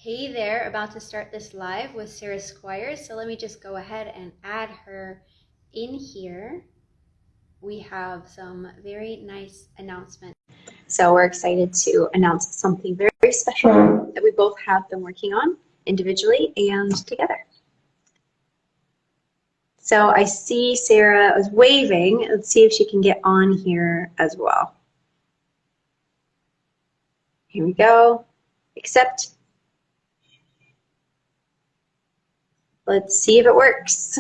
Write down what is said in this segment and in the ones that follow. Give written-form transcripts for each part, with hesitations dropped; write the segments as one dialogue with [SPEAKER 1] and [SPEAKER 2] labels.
[SPEAKER 1] Hey there, about to start this live with Sarah Squires. So let me just go ahead and add her in here. We have some very nice announcements. So we're excited to announce something very, very special that we both have been working on individually and together. So I see Sarah is waving. Let's see if she can get on here as well. Here we go. Accept. Let's see if it works.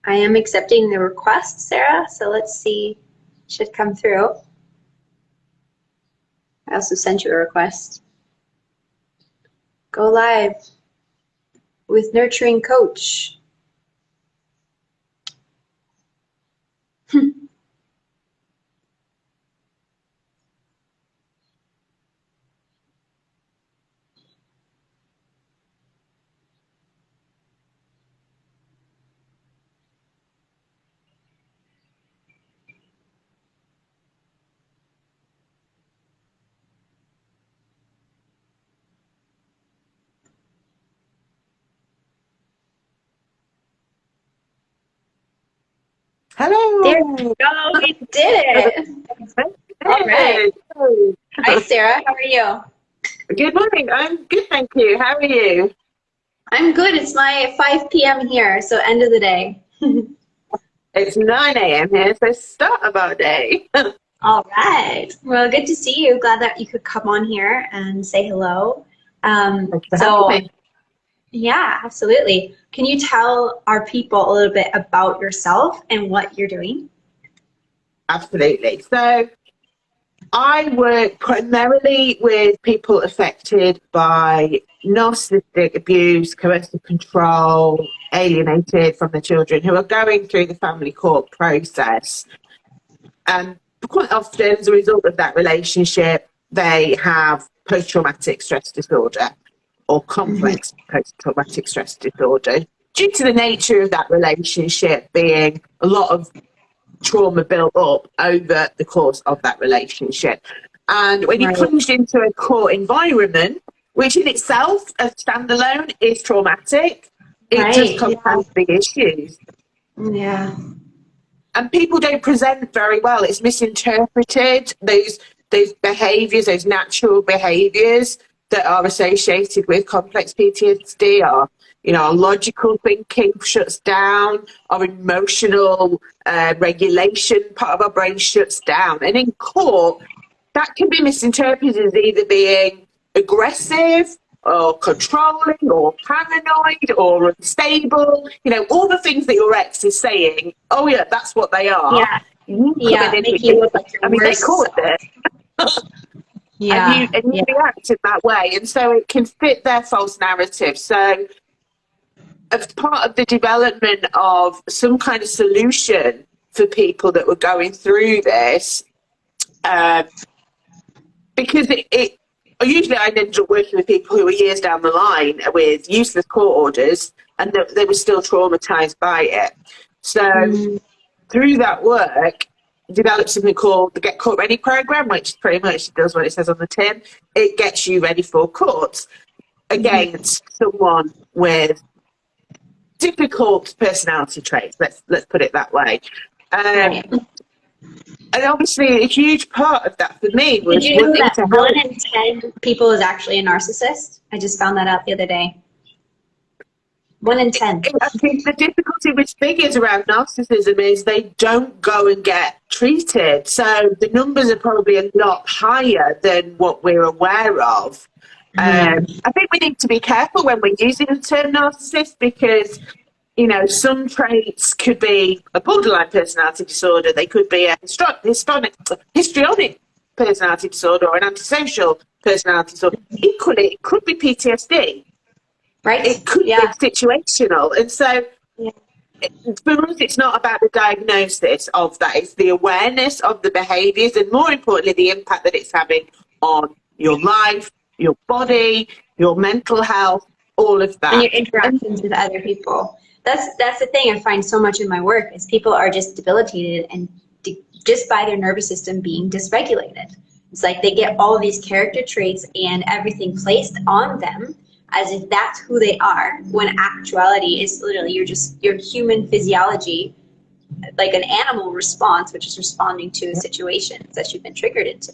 [SPEAKER 1] I am accepting the request, Sarah, so let's see. It should come through. I also sent you a request. Go live with Nurturing Coach.
[SPEAKER 2] Hello.
[SPEAKER 1] There we go. We did it. All right. Hi, Sarah. How are you?
[SPEAKER 2] Good morning. I'm good, thank you. How are you?
[SPEAKER 1] I'm good. It's my 5 p.m. here, so end of the day.
[SPEAKER 2] It's 9 a.m. here, so start of our day.
[SPEAKER 1] All right. Well, good to see you. Glad that you could come on here and say hello. Yeah, absolutely. Can you tell our people a little bit about yourself and what you're doing?
[SPEAKER 2] Absolutely. So I work primarily with people affected by narcissistic abuse, coercive control, alienated from their children who are going through the family court process. And quite often, as a result of that relationship, they have post-traumatic stress disorder or complex post-traumatic stress disorder due to the nature of that relationship being a lot of trauma built up over the course of that relationship. And when you're plunged into a court environment, which in itself, as standalone, is traumatic, it just compounds big issues.
[SPEAKER 1] Yeah.
[SPEAKER 2] And people don't present very well. It's misinterpreted. Those behaviours, those natural behaviours that are associated with complex PTSD are, our logical thinking shuts down, our emotional regulation part of our brain shuts down. And in court, that can be misinterpreted as either being aggressive or controlling or paranoid or unstable, all the things that your ex is saying, oh yeah, that's what they are.
[SPEAKER 1] Yeah, make you look like your
[SPEAKER 2] they caught it.
[SPEAKER 1] Yeah.
[SPEAKER 2] And you react in that way. And so it can fit their false narrative. So as part of the development of some kind of solution for people that were going through this, because usually I ended up working with people who were years down the line with useless court orders and they were still traumatized by it. So through that work, developed something called the Get Court Ready program, which pretty much does what it says on the tin. It gets you ready for court against someone with difficult personality traits. Let's put it that way. And obviously, a huge part of that for me was.
[SPEAKER 1] Did you know that 1 in 10 people is actually a narcissist? I just found that out the other day. 1 in 10.
[SPEAKER 2] I think the difficulty with figures around narcissism is they don't go and get treated. So the numbers are probably a lot higher than what we're aware of. I think we need to be careful when we're using the term narcissist because, some traits could be a borderline personality disorder. They could be a histrionic personality disorder or an antisocial personality disorder. Equally, it could be PTSD.
[SPEAKER 1] Right.
[SPEAKER 2] It could be situational. And so for us, it's not about the diagnosis of that. It's the awareness of the behaviours and, more importantly, the impact that it's having on your life, your body, your mental health, all of that.
[SPEAKER 1] And your interactions with other people. That's the thing I find so much in my work is people are just debilitated and
[SPEAKER 3] just by their nervous system being dysregulated. It's like they get all of these character traits and everything placed on them as if that's who they are, when actuality is literally your human physiology, like an animal response, which is responding to situations that you've been triggered into.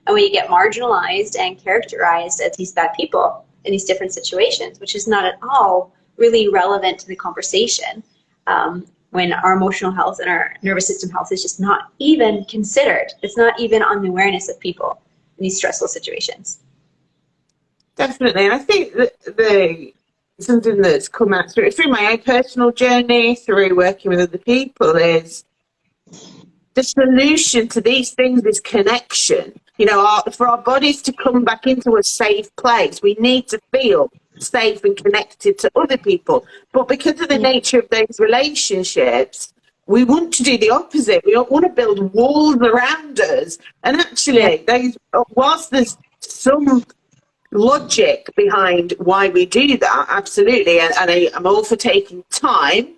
[SPEAKER 3] And when you get marginalized and characterized as these bad people in these different situations, which is not at all really relevant to the conversation, when our emotional health and our nervous system health is just not even considered. It's not even on the awareness of people in these stressful situations.
[SPEAKER 2] Definitely. And I think that something that's come out through my own personal journey, through working with other people, is the solution to these things is connection. You know, for our bodies to come back into a safe place, we need to feel safe and connected to other people. But because of the nature of those relationships, we want to do the opposite. We don't want to build walls around us. And actually, whilst there's some logic behind why we do that, absolutely, and I'm all for taking time,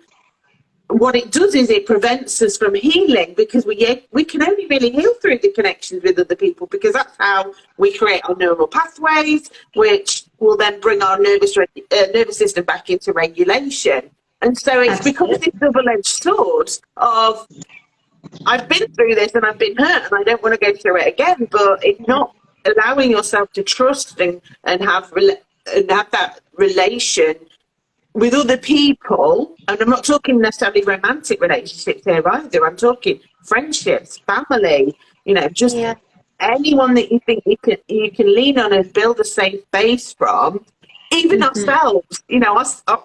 [SPEAKER 2] what it does is it prevents us from healing, because we can only really heal through the connections with other people, because that's how we create our neural pathways, which will then bring our nervous system back into regulation. And so it's become this double-edged sword of, I've been through this and I've been hurt and I don't want to go through it again, but it's not allowing yourself to trust and have that relation with other people. And I'm not talking necessarily romantic relationships here either. I'm talking friendships, family, you know, just anyone that you think you can lean on and build a safe base from. Even ourselves, you know,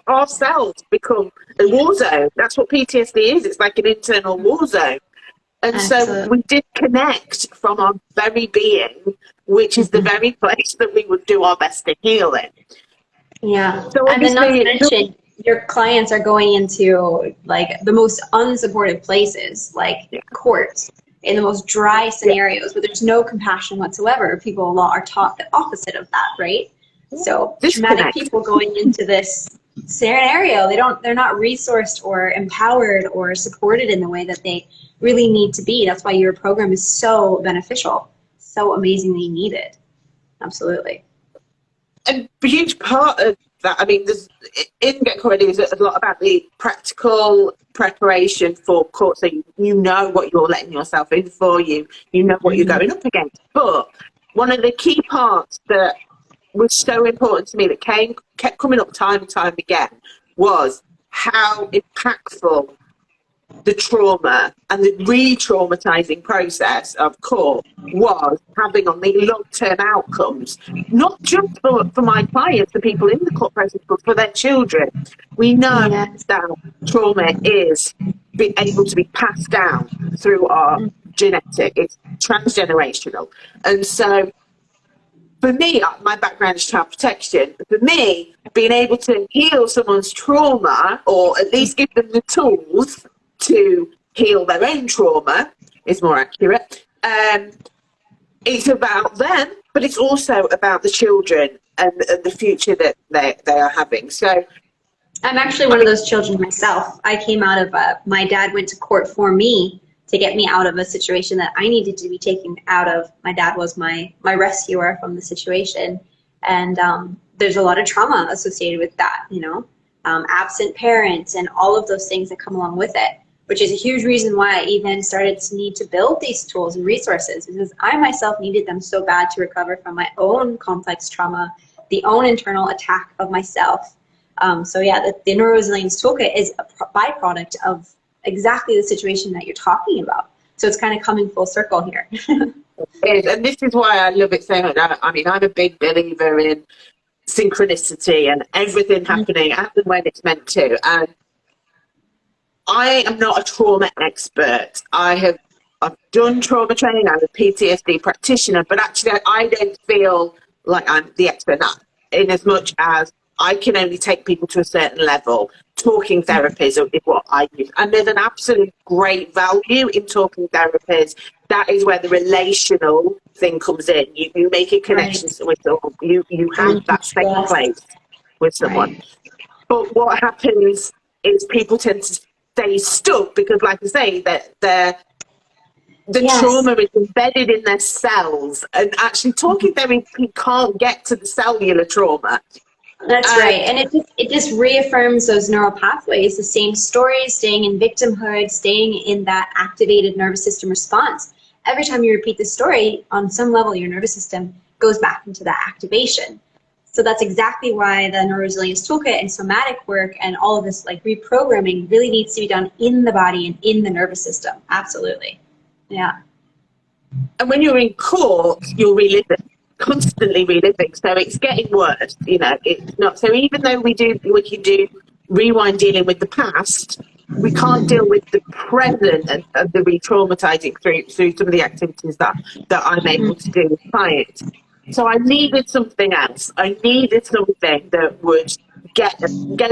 [SPEAKER 2] ourselves become a war zone. That's what PTSD is. It's like an internal war zone. And so we disconnect from our very being, which is the very place that we would do our best to heal in.
[SPEAKER 3] Yeah. So and then not to mention, your clients are going into like the most unsupportive places, like courts, in the most dry scenarios where there's no compassion whatsoever. People are taught the opposite of that, right? So traumatic people going into this scenario, they're not resourced or empowered or supported in the way that they really need to be. That's why your program is so beneficial, so amazingly needed. Absolutely.
[SPEAKER 2] And a huge part of that, I mean, in Get Court Ready is a lot about the practical preparation for court, so you know what you're letting yourself in for, you know what you're going up against. But one of the key parts that was so important to me, that kept coming up time and time again, was how impactful the trauma and the re-traumatizing process of court was having on the long-term outcomes, not just for my clients, the people in the court process, but for their children. We know that trauma is being able to be passed down through our genetic, it's transgenerational. And so for me, my background is child protection. For me, being able to heal someone's trauma, or at least give them the tools to heal their own trauma, is more accurate. It's about them, but it's also about the children and the future that they are having. So
[SPEAKER 3] I'm actually one of those children myself. I came out of my dad went to court for me to get me out of a situation that I needed to be taken out of. My dad was my rescuer from the situation. And there's a lot of trauma associated with that, you know, absent parents and all of those things that come along with it, which is a huge reason why I even started to need to build these tools and resources, because I myself needed them so bad to recover from my own complex trauma, the own internal attack of myself. So yeah, the Neuro-resilience Toolkit is a byproduct of exactly the situation that you're talking about. So it's kind of coming full circle here.
[SPEAKER 2] And this is why I love it so much. I mean, I'm a big believer in synchronicity and everything happening as and when it's meant to. And I am not a trauma expert. I've done trauma training. I'm a PTSD practitioner, but actually I don't feel like I'm the expert in as much as I can only take people to a certain level. Talking therapies is what I use. And there's an absolute great value in talking therapies. That is where the relational thing comes in. You make a connection with someone. You have that safe place with someone. But what happens is people tend to stay stuck because, like I say, that the trauma is embedded in their cells, and actually talking therapy can't get to the cellular trauma.
[SPEAKER 3] That's right. And it just reaffirms those neural pathways, the same stories, staying in victimhood, staying in that activated nervous system response. Every time you repeat the story, on some level, your nervous system goes back into that activation. So that's exactly why the Neuro-resilience Toolkit and somatic work and all of this like reprogramming really needs to be done in the body and in the nervous system. Absolutely. Yeah.
[SPEAKER 2] And when you're in court, you're reliving, constantly reliving. So it's getting worse, you know, it's not. So even though we can do rewind dealing with the past, we can't deal with the present and the re-traumatizing through some of the activities that I'm able to do with clients. So I needed something else. I needed something that would go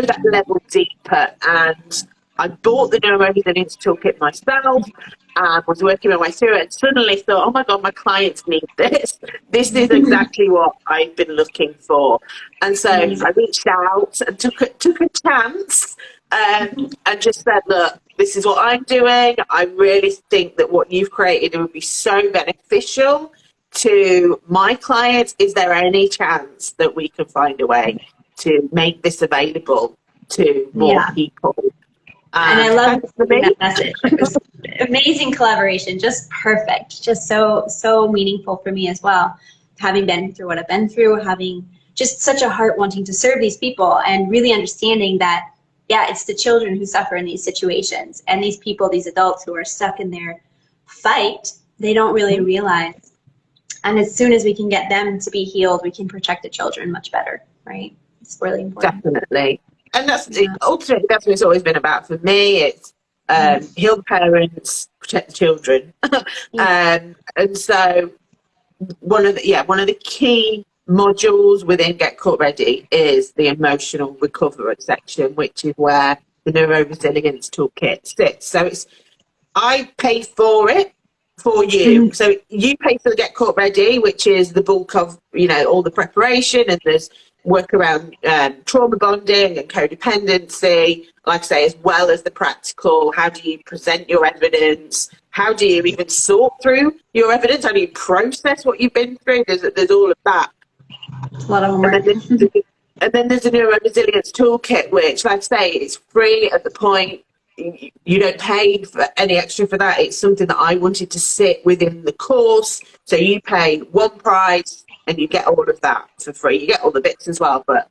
[SPEAKER 2] that level deeper. And I bought the Neuro-resilience Toolkit myself and was working my way through it, and suddenly thought, oh my God, my clients need this. This is exactly what I've been looking for. And so I reached out and took a chance and just said, look, this is what I'm doing. I really think that what you've created would be so beneficial to my clients. Is there any chance that we can find a way to make this available to more people?
[SPEAKER 3] And I love that message. It was amazing collaboration, just perfect, just so meaningful for me as well. Having been through what I've been through, having just such a heart wanting to serve these people, and really understanding that, yeah, it's the children who suffer in these situations, and these people, these adults who are stuck in their fight, they don't really realize. And as soon as we can get them to be healed, we can protect the children much better, right? It's really important.
[SPEAKER 2] Definitely. And ultimately, that's what it's always been about for me. It's heal the parents, protect the children. And so one of the key modules within Get Court Ready is the emotional recovery section, which is where the Neuro-resilience Toolkit sits. So I paid for it for you. So you pay for the Get Court Ready, which is the bulk of, you know, all the preparation, and there's work around trauma bonding and codependency, like I say, as well as the practical. How do you present your evidence? How do you even sort through your evidence? How do you process what you've been through? There's all of that.
[SPEAKER 3] A lot of homework.
[SPEAKER 2] And then there's a Neuro-resilience Toolkit, which, like I say, is free at the point. You don't pay for any extra for that. It's something that I wanted to sit within the course. So you pay one price and you get all of that for free. You get all the bits as well. But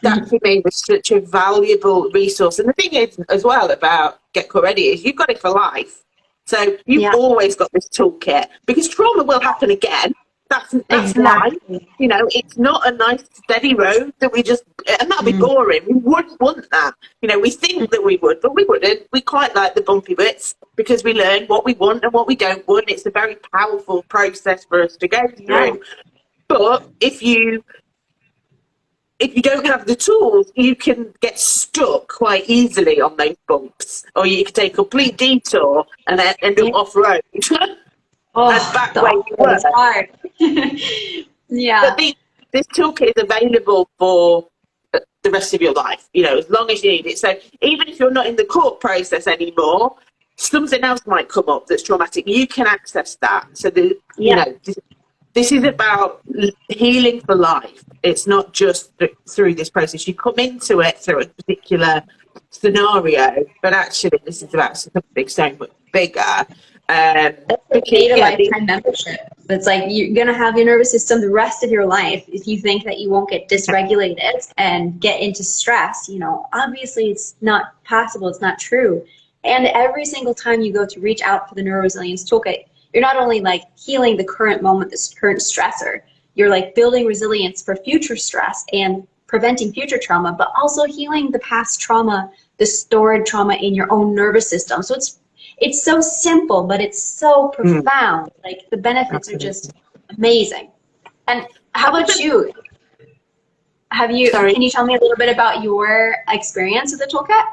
[SPEAKER 2] that for me was such a valuable resource. And the thing is as well about Get Court Ready is you've got it for life. So you've always got this toolkit, because trauma will happen again. That's life. You know, it's not a nice steady road that we just, and that'd be boring. We wouldn't want that. You know, we think that we would, but we wouldn't. We quite like the bumpy bits because we learn what we want and what we don't want. It's a very powerful process for us to go through. But if you don't have the tools, you can get stuck quite easily on those bumps, or you can take a complete detour and then end up off road. And back where you were.
[SPEAKER 3] It's hard.
[SPEAKER 2] But this toolkit is available for the rest of your life, you know, as long as you need it. So even if you're not in the court process anymore, something else might come up that's traumatic. You can access that. So you know, this is about healing for life. It's not just through this process. You come into it through a particular scenario, but actually this is about something so much bigger.
[SPEAKER 3] It's a lifetime membership. It's like you're going to have your nervous system the rest of your life. If you think that you won't get dysregulated and get into stress, you know, obviously it's not possible. It's not true. And every single time you go to reach out for the Neuro-resilience Toolkit, you're not only like healing the current moment, this current stressor, you're like building resilience for future stress and preventing future trauma, but also healing the past trauma, the stored trauma in your own nervous system. So it's so simple, but it's so profound. Like the benefits are just amazing. And how about you? Can you tell me a little bit about your experience with the toolkit?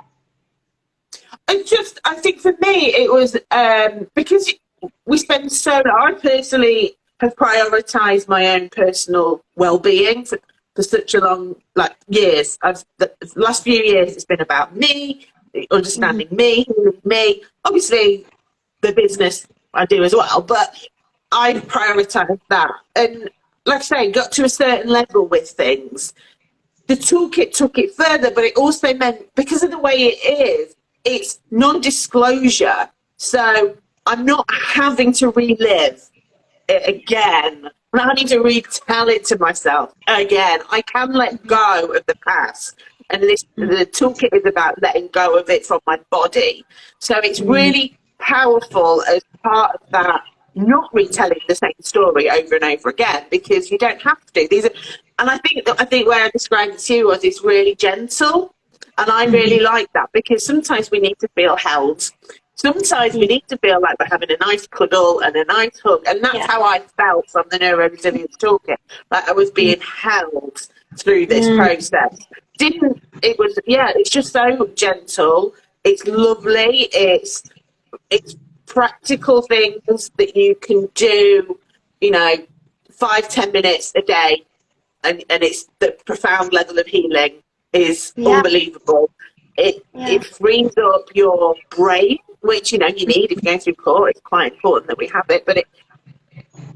[SPEAKER 2] I think for me, it was because we spend I personally have prioritized my own personal well-being for such a long, years. The last few years, it's been about me, understanding me. Obviously, the business I do as well, but I prioritize that. And like I say, got to a certain level with things. The toolkit took it further, but it also meant, because of the way it is, it's non-disclosure. So I'm not having to relive it again. I'm not having to retell it to myself again. I can let go of the past. And the toolkit is about letting go of it from my body. So it's really powerful as part of that, not retelling the same story over and over again, because you don't have to. And I think where I described it to you was it's really gentle. And I really like that, because sometimes we need to feel held. Sometimes we need to feel like we're having a nice cuddle and a nice hug. And that's how I felt from the Neuro-resilience Toolkit. Like I was being held through this process. It's just so gentle. It's lovely. It's practical things that you can do, 5-10 minutes a day. And it's the profound level of healing is unbelievable. It frees up your brain, which you need if you're going through court. It's quite important that we have it, but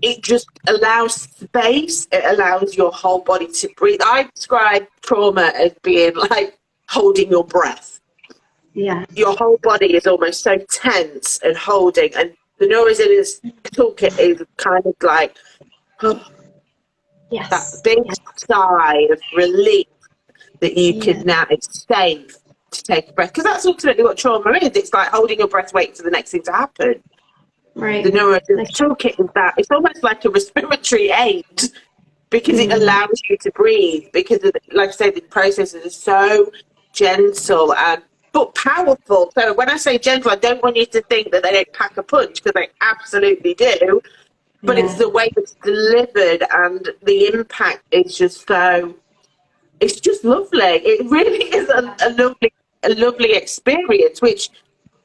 [SPEAKER 2] it just allows space. It allows your whole body to breathe. I describe trauma as being like holding your breath. Yeah, your whole body is almost so tense and holding, and the Neuro-resilience Toolkit is kind of like that big sigh of relief that you can now, it's safe to take a breath, because that's ultimately what trauma is. It's like holding your breath, waiting for the next thing to happen. Right. The Neuro-resilience Toolkit is that. It's almost like a respiratory aid, because it allows you to breathe, because like I say, the processes are so gentle but powerful. So when I say gentle, I don't want you to think that they don't pack a punch, because they absolutely do. But it's the way it's delivered, and the impact is just so, it's just lovely. It really is a lovely experience, which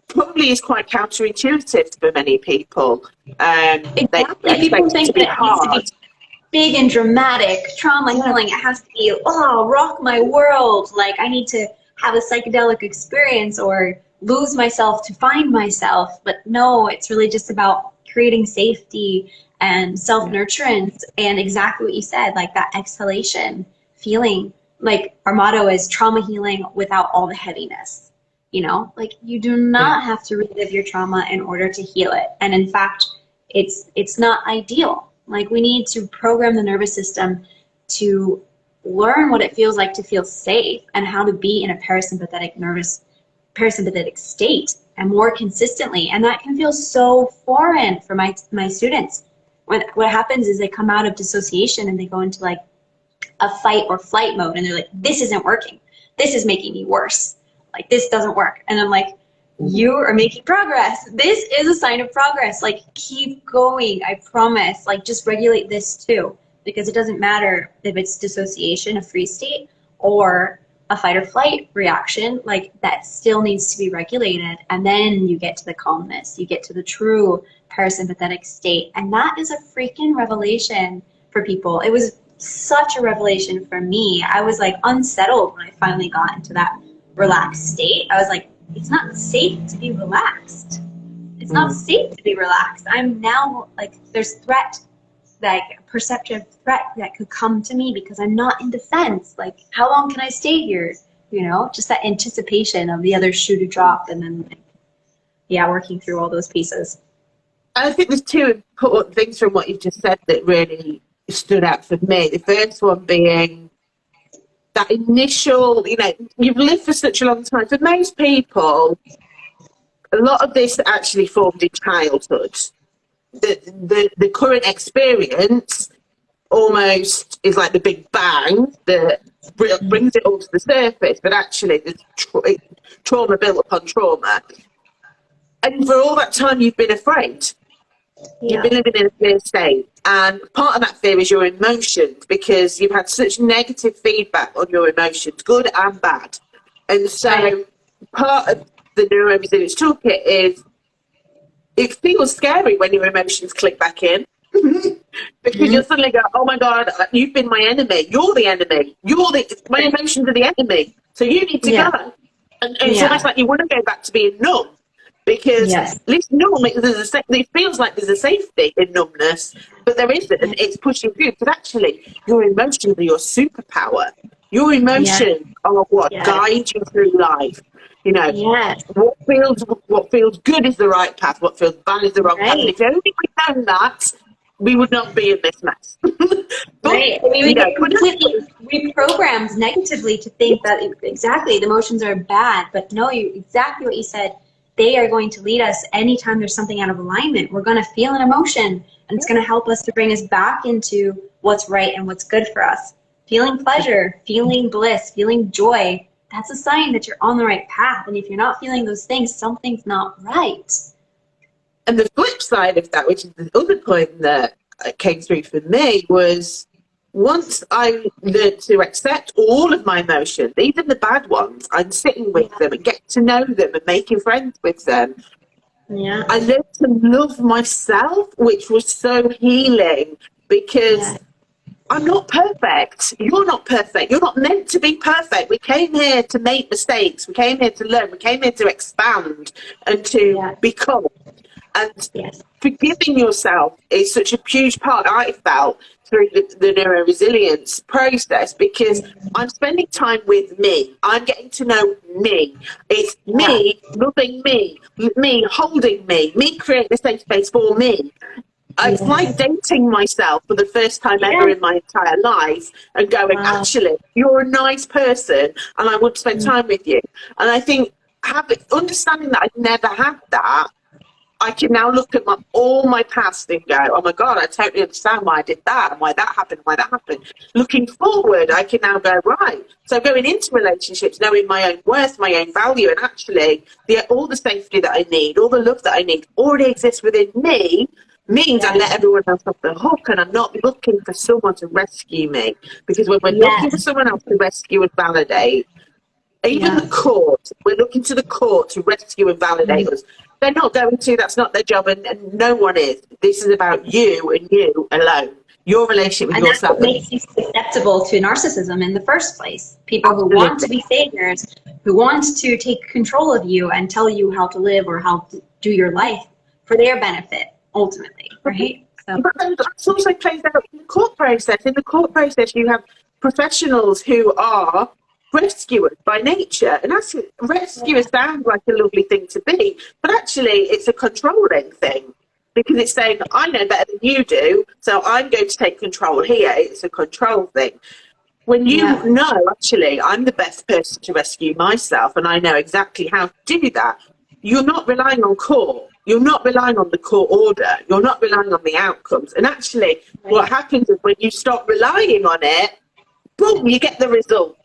[SPEAKER 2] probably is quite counterintuitive for many people.
[SPEAKER 3] Exactly. People think that it needs to be big and dramatic. Trauma healing, it has to be, rock my world. Like I need to have a psychedelic experience or lose myself to find myself. But no, it's really just about creating safety and self-nurturance, and exactly what you said, like that exhalation feeling. Like our motto is trauma healing without all the heaviness. Like you do not have to relive your trauma in order to heal it. And in fact, it's not ideal. Like we need to program the nervous system to learn what it feels like to feel safe and how to be in a parasympathetic state and more consistently. And that can feel so foreign for my students. What happens is they come out of dissociation and they go into like a fight or flight mode, and they're like, this isn't working. This is making me worse. Like this doesn't work. And I'm like, you are making progress. This is a sign of progress. Like keep going. I promise. Like just regulate this too, because it doesn't matter if it's dissociation, a free state, or a fight or flight reaction. Like that still needs to be regulated. And then you get to the calmness. You get to the true parasympathetic state. And that is a freaking revelation for people. It was such a revelation for me. I was like unsettled when I finally got into that relaxed state. I was like, it's not safe to be relaxed. It's not safe to be relaxed. I'm now like, there's threat, like perceptive threat that could come to me because I'm not in defense. Like, how long can I stay here? Just that anticipation of the other shoe to drop, and then working through all those pieces.
[SPEAKER 2] I think there's two important things from what you've just said that really stood out for me. The first one being that initial, you've lived for such a long time. For most people, a lot of this actually formed in childhood. The current experience almost is like the big bang that brings it all to the surface, but actually there's trauma built upon trauma. And for all that time you've been afraid. You've been living in a fear state, and part of that fear is your emotions, because you've had such negative feedback on your emotions, good and bad. And so part of the Neuro-resilience Toolkit is, it feels scary when your emotions click back in, because you'll suddenly go, oh my God, you've been my enemy. You're the enemy. My emotions are the enemy. So you need to go. And it's almost like you want to go back to being numb. Because
[SPEAKER 3] Yes.
[SPEAKER 2] at least normally it feels like there's a safety in numbness, but there isn't, and it's pushing through. But actually, your emotions are your superpower. Your
[SPEAKER 3] Yes.
[SPEAKER 2] emotions are what
[SPEAKER 3] Yes.
[SPEAKER 2] guide you through life. You know,
[SPEAKER 3] Yes.
[SPEAKER 2] what feels good is the right path. What feels bad is the wrong path. And
[SPEAKER 3] Right.
[SPEAKER 2] if only we'd known that, we would not be in this mess. But
[SPEAKER 3] Right. I mean, we
[SPEAKER 2] you know,
[SPEAKER 3] get completely reprogrammed negatively to think that exactly the emotions are bad, but no, exactly what you said. They are going to lead us anytime there's something out of alignment. We're going to feel an emotion, and it's going to help us to bring us back into what's right and what's good for us. Feeling pleasure, feeling bliss, feeling joy, that's a sign that you're on the right path. And if you're not feeling those things, something's not right.
[SPEAKER 2] and the flip side of that, which is the other coin that came through for me, was once I learned to accept all of my emotions, even the bad ones, I'm sitting with them and getting to know them and making friends with them.
[SPEAKER 3] Yeah.
[SPEAKER 2] I learned to love myself, which was so healing, because
[SPEAKER 3] Yeah.
[SPEAKER 2] I'm not perfect. You're not perfect. You're not meant to be perfect. We came here to make mistakes. We came here to learn. We came here to expand and to become. And
[SPEAKER 3] Yes.
[SPEAKER 2] forgiving yourself is such a huge part, I felt, through the neuro-resilience process, because I'm spending time with me. I'm getting to know me. It's
[SPEAKER 3] Yeah.
[SPEAKER 2] me loving me holding me creating a safe space for me. It's like
[SPEAKER 3] Yes.
[SPEAKER 2] dating myself for the first time ever
[SPEAKER 3] Yes.
[SPEAKER 2] in my entire life and going,
[SPEAKER 3] Wow.
[SPEAKER 2] actually, you're a nice person and I want to spend time with you. And I think understanding that I'd never had that, I can now look at all my past and go, oh my God, I totally understand why I did that and why that happened, why that happened. Looking forward, I can now go, right. So going into relationships, knowing my own worth, my own value, and actually all the safety that I need, all the love that I need already exists within me, means I let
[SPEAKER 3] Yes.
[SPEAKER 2] everyone else off the hook, and I'm not looking for someone to rescue me. Because when we're looking for
[SPEAKER 3] Yes.
[SPEAKER 2] someone else to rescue and validate, even
[SPEAKER 3] Yeah.
[SPEAKER 2] the court, we're looking to the court to rescue and validate us. They're not going to, that's not their job, and no one is. This is about you and you alone. Your relationship with
[SPEAKER 3] And that's
[SPEAKER 2] yourself.
[SPEAKER 3] what makes you susceptible to narcissism in the first place. People who want to
[SPEAKER 2] Absolutely.
[SPEAKER 3] be saviors, who want to take control of you and tell you how to live or how to do your life for their benefit, ultimately, right? So,
[SPEAKER 2] But then that's also plays out in the court process. In the court process, you have professionals who are rescuers by nature. And actually, rescuer sounds like a lovely thing to be, but actually, it's a controlling thing because it's saying, I know better than you do, so I'm going to take control here. It's a control thing. When you
[SPEAKER 3] yeah.
[SPEAKER 2] know, actually, I'm the best person to rescue myself and I know exactly how to do that, you're not relying on court. You're not relying on the court order. You're not relying on the outcomes. And actually, what
[SPEAKER 3] Right.
[SPEAKER 2] happens is when you stop relying on it, boom, you get the result.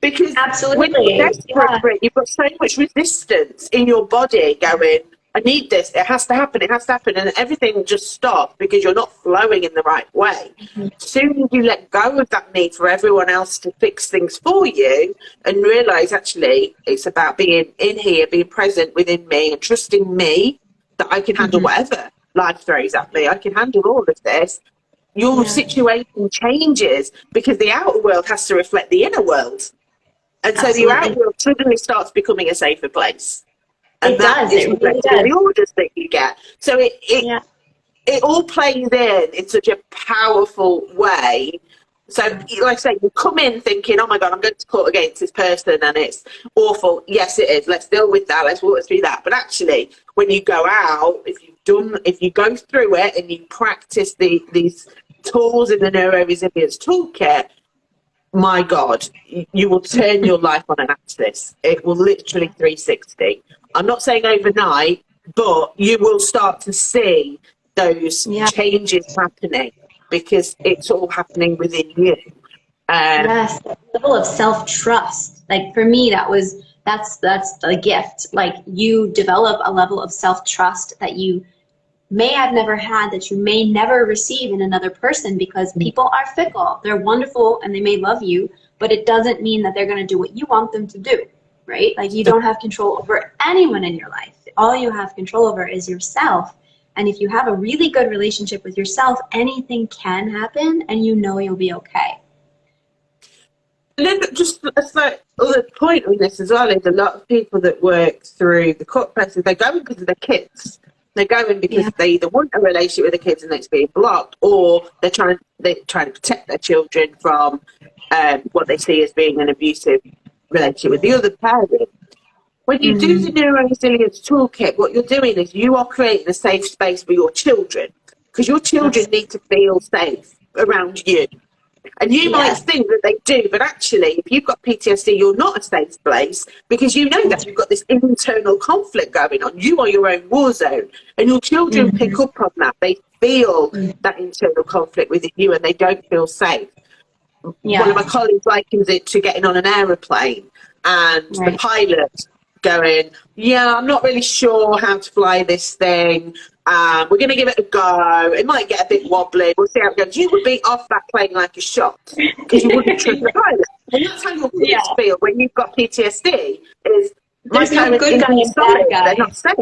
[SPEAKER 2] Because when you're
[SPEAKER 3] Absolutely.
[SPEAKER 2] desperate
[SPEAKER 3] Yeah.
[SPEAKER 2] for it, you've got so much resistance in your body going, I need this, it has to happen, it has to happen. And everything just stops because you're not flowing in the right way. As soon as you let go of that need for everyone else to fix things for you and realize actually it's about being in here, being present within me and trusting me that I can handle whatever life throws at me, I can handle all of this, your
[SPEAKER 3] Yeah.
[SPEAKER 2] situation changes because the outer world has to reflect the inner world. And so the outer
[SPEAKER 3] Absolutely.
[SPEAKER 2] world suddenly starts becoming a safer place. And
[SPEAKER 3] It
[SPEAKER 2] that
[SPEAKER 3] does.
[SPEAKER 2] is
[SPEAKER 3] It really
[SPEAKER 2] reflected in
[SPEAKER 3] does.
[SPEAKER 2] the orders that you get. So
[SPEAKER 3] Yeah.
[SPEAKER 2] it all plays in such a powerful way. So, like I say, you come in thinking, oh my God, I'm going to court against this person and it's awful. Yes, it is. Let's deal with that. Let's walk through that. But actually, when you go out, if you go through it and you practice these tools in the Neuro-resilience Toolkit, my God, you will turn your life on an axis. It will literally 360. I'm not saying overnight, but you will start to see those
[SPEAKER 3] Yeah.
[SPEAKER 2] changes happening because it's all happening within you.
[SPEAKER 3] Yes, the level of self-trust. Like for me, that's the gift. Like you develop a level of self-trust that you may have never had, that you may never receive in another person, because people are fickle. They're wonderful and they may love you, but it doesn't mean that they're going to do what you want them to do, right? Like you don't have control over anyone in your life. All you have control over is yourself. And if you have a really good relationship with yourself, anything can happen and you know you'll be okay.
[SPEAKER 2] And then just a slight other point on this as well is a lot of people that work through the court process, they're going because of their kids. They're going because they either want a relationship with the kids and it's being blocked, or they're trying to protect their children from what they see as being an abusive relationship with the other parent. When you do the Neuro-resilience Toolkit, what you're doing is you are creating a safe space for your children, because your children need to feel safe around you. And you might think that they do, but actually, if you've got PTSD, you're not a safe place, because you know that you've got this internal conflict going on. You are your own war zone, and your children pick up on that. They feel that internal conflict within you, and they don't feel safe. One of my colleagues likens it to getting on an aeroplane and the pilot going, I'm not really sure how to fly this thing. We're going to give it a go. It might get a bit wobbly. We'll see how it goes. You would be off that plane like a shot because you wouldn't trust the pilot. And that's how your kids feel when you've got PTSD. Is
[SPEAKER 3] there's no good guy and bad guy.
[SPEAKER 2] They're not safe.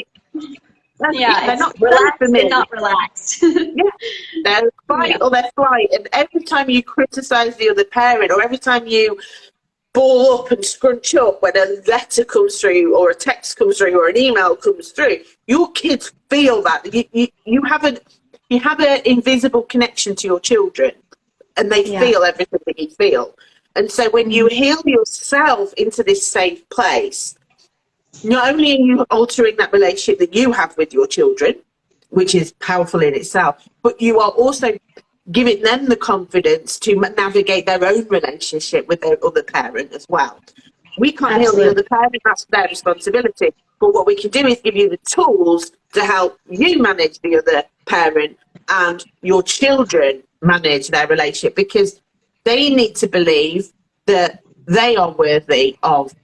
[SPEAKER 2] They're not
[SPEAKER 3] relaxed
[SPEAKER 2] for me.
[SPEAKER 3] and not relaxed.
[SPEAKER 2] They're fight or they're flight. And every time you criticise the other parent, or every time you ball up and scrunch up when a letter comes through or a text comes through or an email comes through, your kids feel that. You have an invisible connection to your children, and they feel everything that you feel. And so when you heal yourself into this safe place, not only are you altering that relationship that you have with your children, which is powerful in itself, but you are also giving them the confidence to navigate their own relationship with their other parent as well. We can't heal the other parent, that's their responsibility. But what we can do is give you the tools to help you manage the other parent and your children manage their relationship, because they need to believe that they are worthy of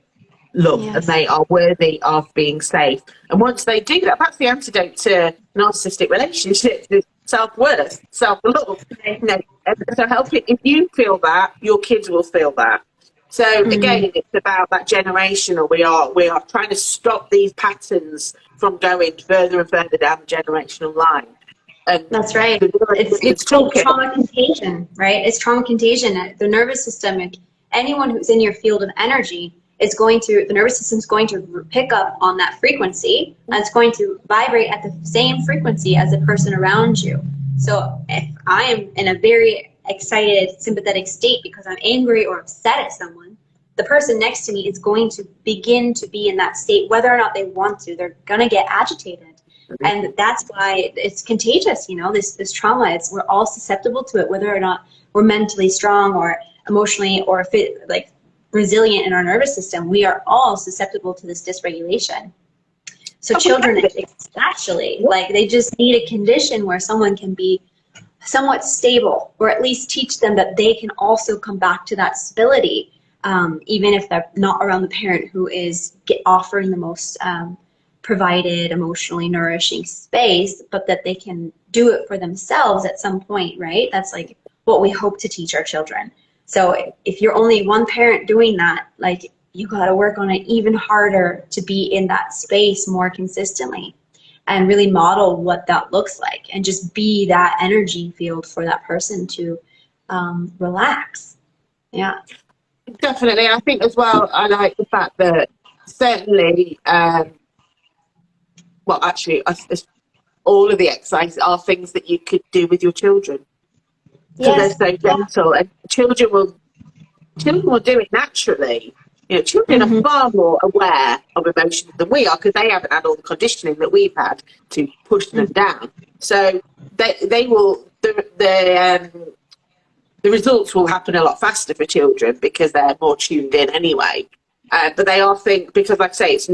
[SPEAKER 2] love and they are worthy of being safe. And once they do that, that's the antidote to narcissistic relationships. Self-worth, self-love. So if you feel that, your kids will feel that. So again, it's about that generational. We are trying to stop these patterns from going further and further down the generational line. And
[SPEAKER 3] that's right. It's called trauma contagion, right? It's trauma contagion. The nervous system, anyone who's in your field of energy, the nervous system is going to pick up on that frequency, and it's going to vibrate at the same frequency as the person around you. So if I am in a very excited, sympathetic state because I'm angry or upset at someone, the person next to me is going to begin to be in that state, whether or not they want to. They're going to get agitated. And that's why it's contagious, this trauma. We're all susceptible to it, whether or not we're mentally strong or emotionally or resilient in our nervous system. We are all susceptible to this dysregulation. So children especially, they just need a condition where someone can be somewhat stable, or at least teach them that they can also come back to that stability, even if they're not around the parent who is offering the most provided, emotionally nourishing space, but that they can do it for themselves at some point, right? That's what we hope to teach our children. So if you're only one parent doing that, you got to work on it even harder to be in that space more consistently and really model what that looks like, and just be that energy field for that person to relax. Yeah.
[SPEAKER 2] Definitely. I think as well, I like the fact that certainly, all of the exercises are things that you could do with your children. Because they're so gentle, and children will do it naturally. Children are far more aware of emotions than we are, because they haven't had all the conditioning that we've had to push them down. So they will the results will happen a lot faster for children because they're more tuned in anyway. But they are because, like I say, it's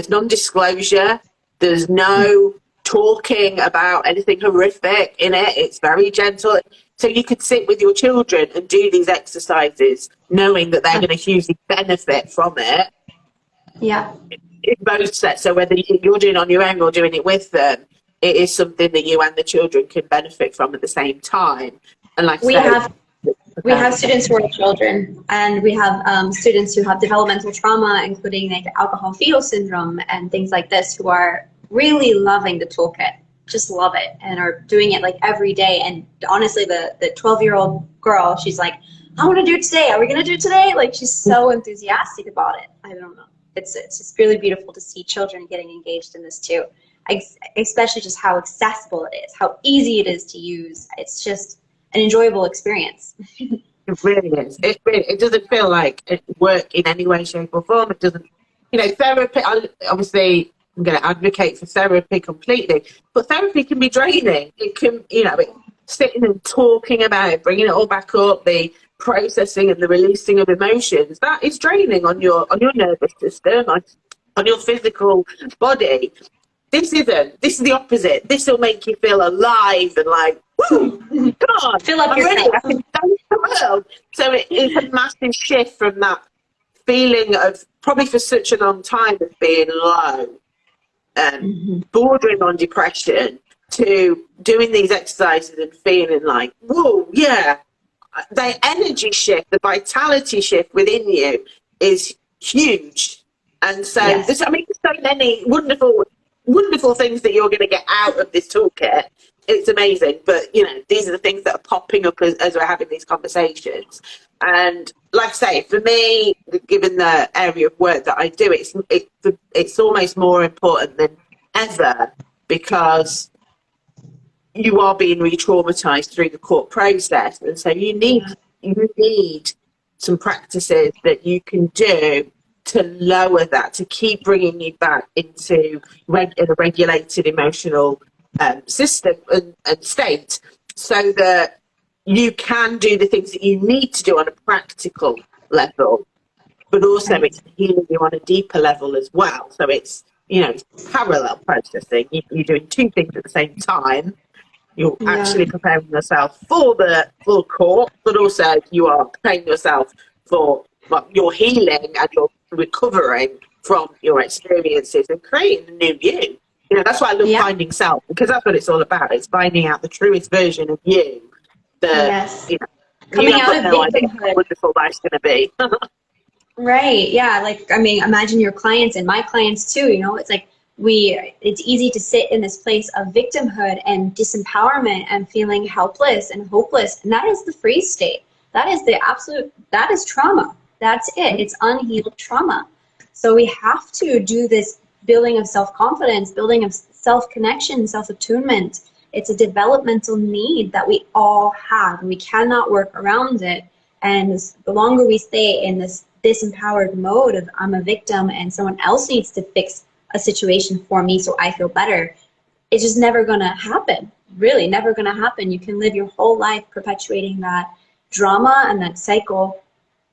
[SPEAKER 2] non-disclosure. There's no talking about anything horrific in it. It's very gentle. So you could sit with your children and do these exercises knowing that they're going to hugely benefit from it.
[SPEAKER 3] Yeah.
[SPEAKER 2] In both sets. So whether you're doing it on your own or doing it with them, it is something that you and the children can benefit from at the same time. And we
[SPEAKER 3] have students who are children, and we have students who have developmental trauma, including alcohol fetal syndrome and things like this, who are really loving the toolkit, just love it, and are doing it every day. And honestly, the 12-year-old girl, she's like, I want to do it today. Are we going to do it today? Like, she's so enthusiastic about it. I don't know. It's just really beautiful to see children getting engaged in this too. Especially just how accessible it is, how easy it is to use. It's just an enjoyable experience.
[SPEAKER 2] It really is. It doesn't feel like it work in any way, shape or form. It doesn't, therapy, obviously I'm going to advocate for therapy completely, but therapy can be draining. It can, sitting and talking about it, bringing it all back up, the processing and the releasing of emotions, that is draining on your nervous system, on your physical body. This isn't. This is the opposite. This will make you feel alive and like, woo, God,
[SPEAKER 3] Fill up
[SPEAKER 2] I'm
[SPEAKER 3] your
[SPEAKER 2] ready.
[SPEAKER 3] cup.
[SPEAKER 2] I can dance the world. So it is a massive shift from that feeling of probably for such a long time of being low, bordering on depression, to doing these exercises and feeling like, whoa, yeah, the energy shift, the vitality shift within you is huge. And so there's so many wonderful things that you're going to get out of this toolkit. It's amazing. But, these are the things that are popping up as we're having these conversations. And like I say, for me, given the area of work that I do, it's almost more important than ever, because you are being re-traumatized through the court process. And so you need some practices that you can do to lower that, to keep bringing you back into a regulated emotional system and state, so that you can do the things that you need to do on a practical level, but also it's healing you on a deeper level as well. So it's, parallel processing. You're doing two things at the same time. You're actually preparing yourself for the full court, but also you are preparing yourself for your healing and your recovering from your experiences and creating a new you. That's why I love Finding Self, because that's what it's all about. It's finding out the truest version of you.
[SPEAKER 3] Coming out of
[SPEAKER 2] no idea
[SPEAKER 3] victimhood.
[SPEAKER 2] how wonderful life's going to be.
[SPEAKER 3] Right. Yeah. Imagine your clients and my clients too. It's like it's easy to sit in this place of victimhood and disempowerment and feeling helpless and hopeless. And that is the freeze state. That is trauma. That's it. It's unhealed trauma. So we have to do this building of self-confidence, building of self-connection, self-attunement. It's a developmental need that we all have. We cannot work around it. And the longer we stay in this disempowered mode of I'm a victim and someone else needs to fix a situation for me so I feel better, it's just never going to happen. Really, never going to happen. You can live your whole life perpetuating that drama and that cycle,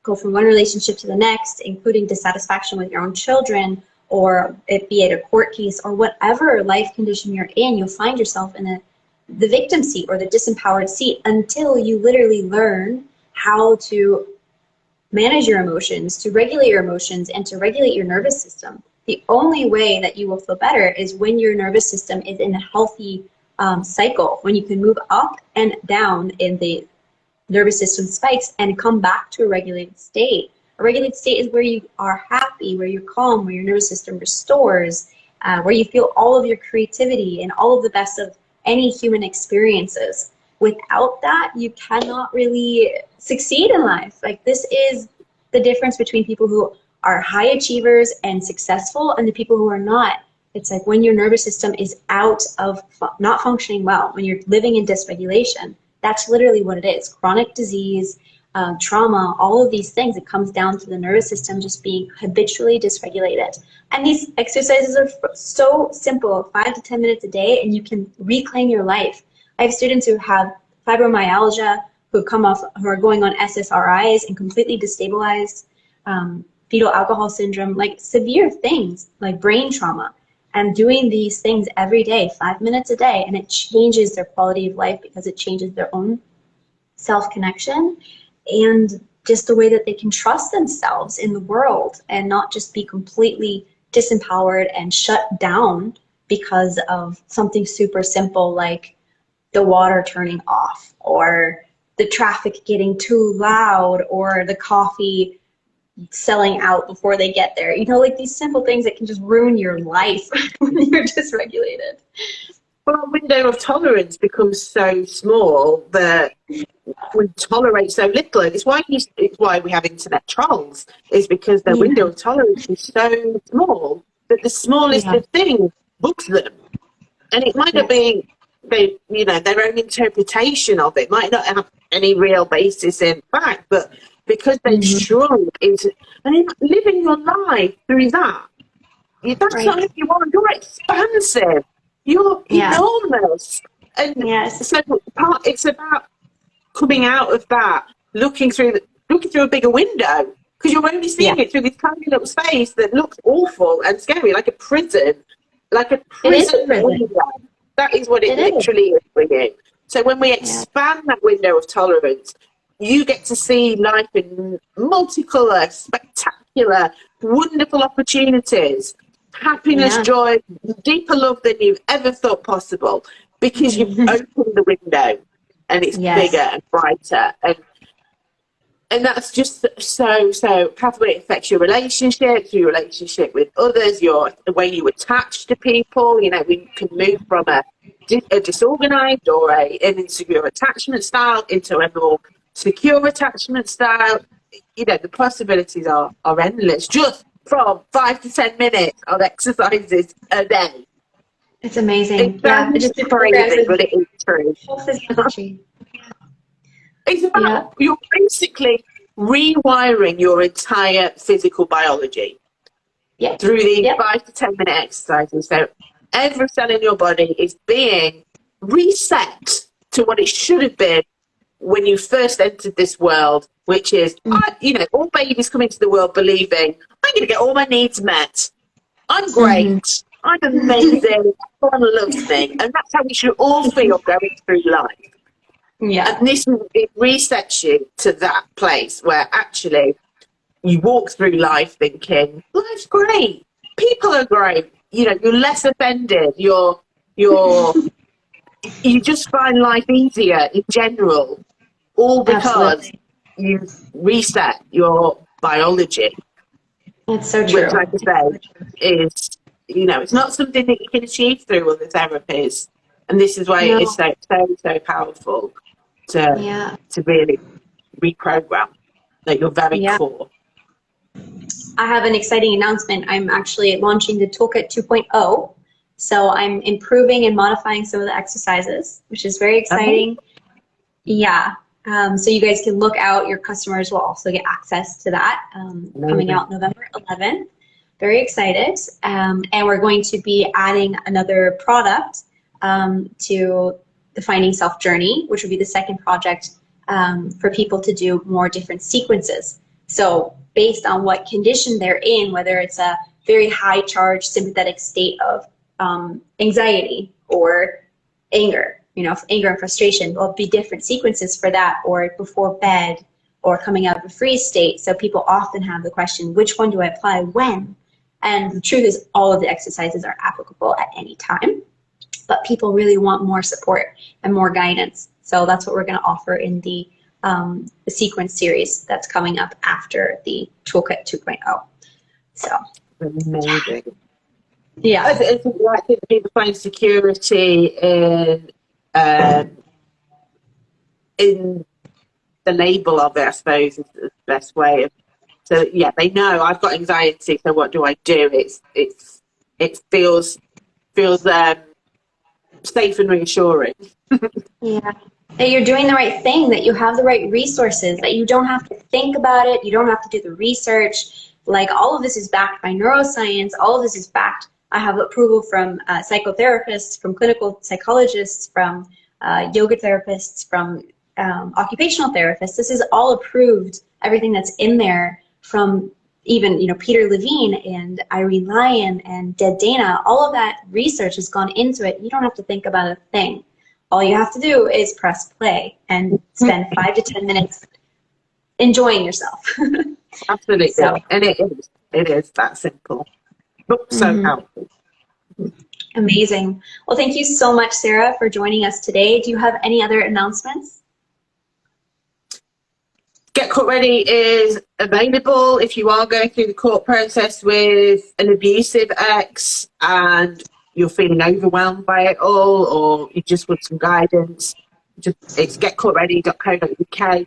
[SPEAKER 3] go from one relationship to the next, including dissatisfaction with your own children, or be it a court case or whatever life condition you're in. You'll find yourself in the victim seat or the disempowered seat until you literally learn how to manage your emotions, to regulate your emotions, and to regulate your nervous system. The only way that you will feel better is when your nervous system is in a healthy cycle, when you can move up and down in the nervous system spikes and come back to a regulated state. A regulated state is where you are happy, where you're calm, where your nervous system restores, where you feel all of your creativity and all of the best of any human experiences. Without that, you cannot really succeed in life. Like, this is the difference between people who are high achievers and successful and the people who are not. It's like when your nervous system is out of not functioning well, when you're living in dysregulation, that's literally what it is. Chronic disease, trauma, all of these things, it comes down to the nervous system just being habitually dysregulated. And these exercises are so simple, 5 to 10 minutes a day, and you can reclaim your life. I have students who have fibromyalgia, who are going on SSRIs and completely destabilized, fetal alcohol syndrome, like severe things like brain trauma, and doing these things every day, 5 minutes a day, and it changes their quality of life because it changes their own self-connection and just the way that they can trust themselves in the world and not just be completely disempowered and shut down because of something super simple like the water turning off or the traffic getting too loud or the coffee selling out before they get there. Like these simple things that can just ruin your life when you're dysregulated.
[SPEAKER 2] Well, our window of tolerance becomes so small that we tolerate so little. It's why we have internet trolls, is because their window of tolerance is so small that the smallest of things bugs them. And it might not be their own interpretation of it, might not have any real basis in fact, but because they've shrunk into, and living your life through that, that's not who you are. You're expansive. You're enormous. And so it's about coming out of that, looking through a bigger window, because you're only seeing it through this tiny little space that looks awful and scary, like a prison. Like a prison window. That is what it literally is for you. So when we expand that window of tolerance, you get to see life in multicolour, spectacular, wonderful opportunities, happiness, joy, deeper love than you've ever thought possible, because you've opened the window and it's bigger and brighter. And that's just so powerful. It affects your relationships, your relationship with others, the way you attach to people. You know, we can move from a disorganized or an insecure attachment style into a more secure attachment style. You know, the possibilities are endless, just from 5 to 10 minutes of exercises a day.
[SPEAKER 3] It's amazing.
[SPEAKER 2] It sounds crazy, but it is true. It's about, you're basically rewiring your entire physical biology through these 5 to 10 minute exercises. So every cell in your body is being reset to what it should have been when you first entered this world, which is, all babies come into the world believing, I'm going to get all my needs met. I'm great. I'm amazing. Everyone loves me. And that's how we should all feel going through life. Yeah. And it resets you to that place where actually you walk through life thinking, life's great. People are great. You know, you're less offended. You just find life easier in general, all because you've reset your biology.
[SPEAKER 3] That's so true.
[SPEAKER 2] Which, like I say, is, it's not something that you can achieve through other therapies. And this is why it is so powerful to really reprogram that your very core.
[SPEAKER 3] I have an exciting announcement. I'm actually launching the Toolkit 2.0. So I'm improving and modifying some of the exercises, which is very exciting. So you guys can look out. Your customers will also get access to that coming out November 11th. Very excited. And we're going to be adding another product to the Finding Self journey, which would be the second project for people to do more different sequences. So based on what condition they're in, whether it's a very high charge sympathetic state of anxiety or anger, anger and frustration, there'll be different sequences for that, or before bed or coming out of a freeze state. So people often have the question, which one do I apply when? And the truth is all of the exercises are applicable at any time. But people really want more support and more guidance. So that's what we're going to offer in the sequence series that's coming up after the Toolkit 2.0. So
[SPEAKER 2] amazing.
[SPEAKER 3] Yeah.
[SPEAKER 2] I think people find security in the label of it, I suppose, is the best way of. So they know I've got anxiety. So what do I do? It feels safe and reassuring.
[SPEAKER 3] That you're doing the right thing, that you have the right resources, that you don't have to think about it, you don't have to do the research. Like, all of this is backed by neuroscience, all of this is backed. I have approval from psychotherapists, from clinical psychologists, from yoga therapists, from occupational therapists. This is all approved, everything that's in there, from even Peter Levine and Irene Lyon and Dead Dana. All of that research has gone into it. You don't have to think about a thing. All you have to do is press play and spend 5 to 10 minutes enjoying yourself.
[SPEAKER 2] Absolutely. So, and it is that simple, but so helpful.
[SPEAKER 3] Amazing. Well, thank you so much, Sarah, for joining us today. Do you have any other announcements?
[SPEAKER 2] Get Court Ready is available if you are going through the court process with an abusive ex and you're feeling overwhelmed by it all, or you just want some guidance, it's getcourtready.co.uk.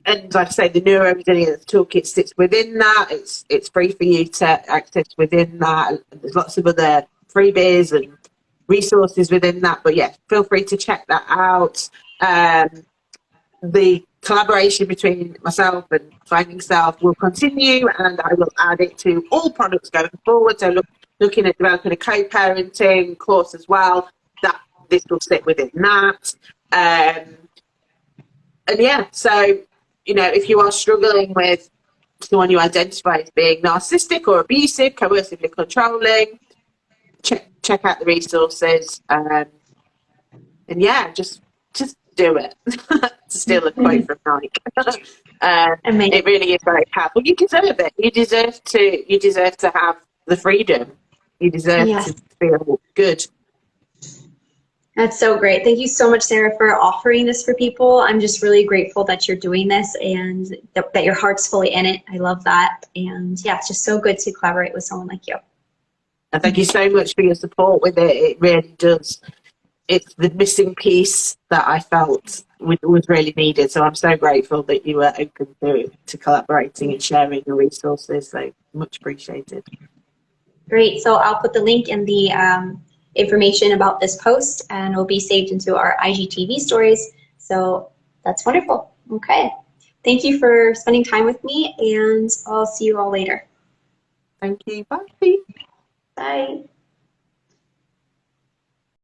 [SPEAKER 2] And like I say, the Neuro-resilience Toolkit sits within that. It's free for you to access within that. There's lots of other freebies and resources within that. But yeah, feel free to check that out. The collaboration between myself and FindingSelf will continue, and I will add it to all products going forward. So looking at developing a co-parenting course as well, that this will sit within that. And yeah, so, you know, if you are struggling with someone you identify as being narcissistic or abusive, coercively controlling, check out the resources. And yeah, just do it. To steal a quote from Nike. It really is very powerful. You deserve it. You deserve to have the freedom. You deserve to feel good.
[SPEAKER 3] That's so great. Thank you so much, Sarah, for offering this for people. I'm just really grateful that you're doing this and that your heart's fully in it. I love that. And yeah, it's just so good to collaborate with someone like you.
[SPEAKER 2] And thank you so much for your support with it. It really does. It's the missing piece that I felt was really needed. So I'm so grateful that you were open to collaborating and sharing your resources. So much appreciated.
[SPEAKER 3] Great. So I'll put the link in the information about this post, and it'll be saved into our IGTV stories. So that's wonderful. Okay. Thank you for spending time with me, and I'll see you all later.
[SPEAKER 2] Thank you. Bye.
[SPEAKER 3] Bye.